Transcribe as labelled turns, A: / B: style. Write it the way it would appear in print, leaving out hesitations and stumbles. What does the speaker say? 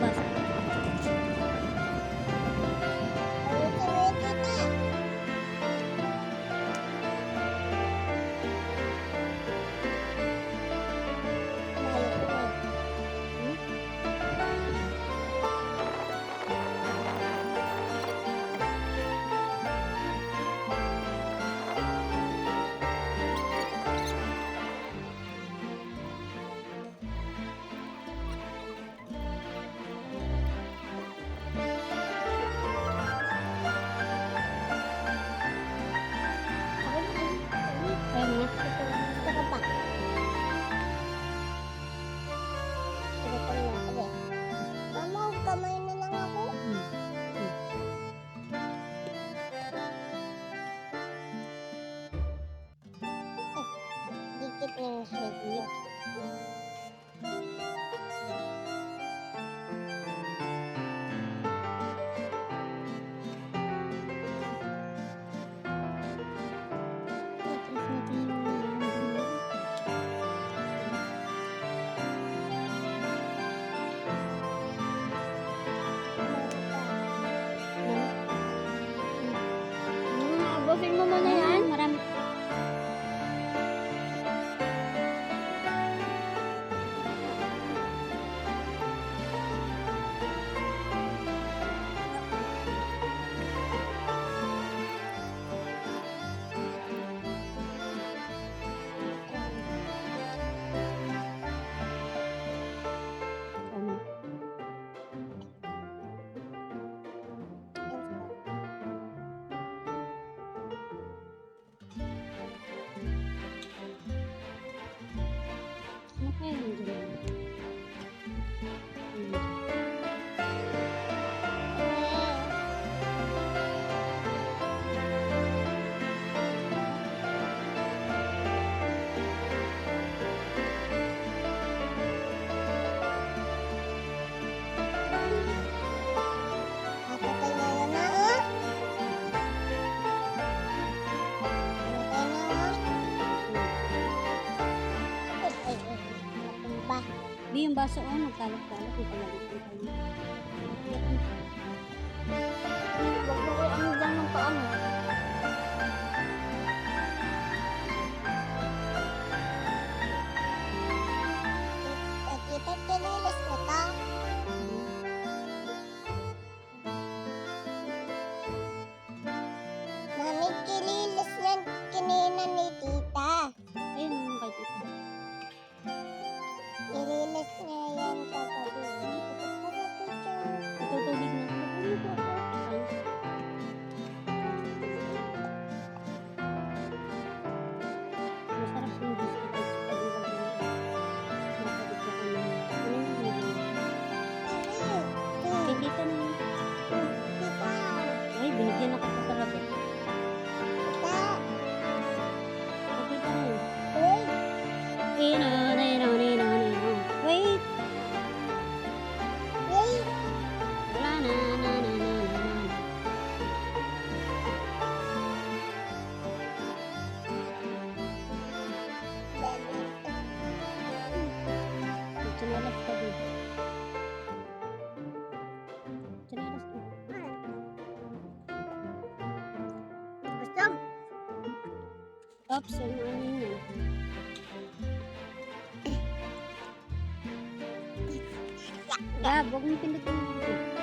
A: Basta. Kaya nga.
B: Gusto ko pa. Gutom na ako eh. Mama, kamay na lang ako. Dikit na yung sweet niya.
A: Tapos natin yung
B: Abusin mo muna yan.
A: marami. Ano kaya yun dyan?
B: Papatay na yan na, oh. Papatay na, oh. Natumba.
A: Di yung baso oh, nagkalap-kalap yung palagay ko tayo.
B: Huwag mo kayo ano dyan ng paa mo. Kita kinilis mo to. Mami, kinilis yan kinina ni tita.
A: Ayun, yung kay tita.
B: Kinilis niya yan kagabi.
A: Tutubig na. Ano po ako? Masarap yung juice ko kahit sa pag-iwag na. Masarap ako na. Ano yung nilagay? Kay tita na yun.
B: Tita,
A: Ay, binigyan ako pa talaga.
B: tita,
A: Kay tita na yun.
B: wait,
A: Wait!
B: wait.
A: Wala na, na, na, na, na. Chinelas ka din. Chinelas ka.
B: Gusto?
A: Oops, ano yun? Gab, huwag mong pindutin.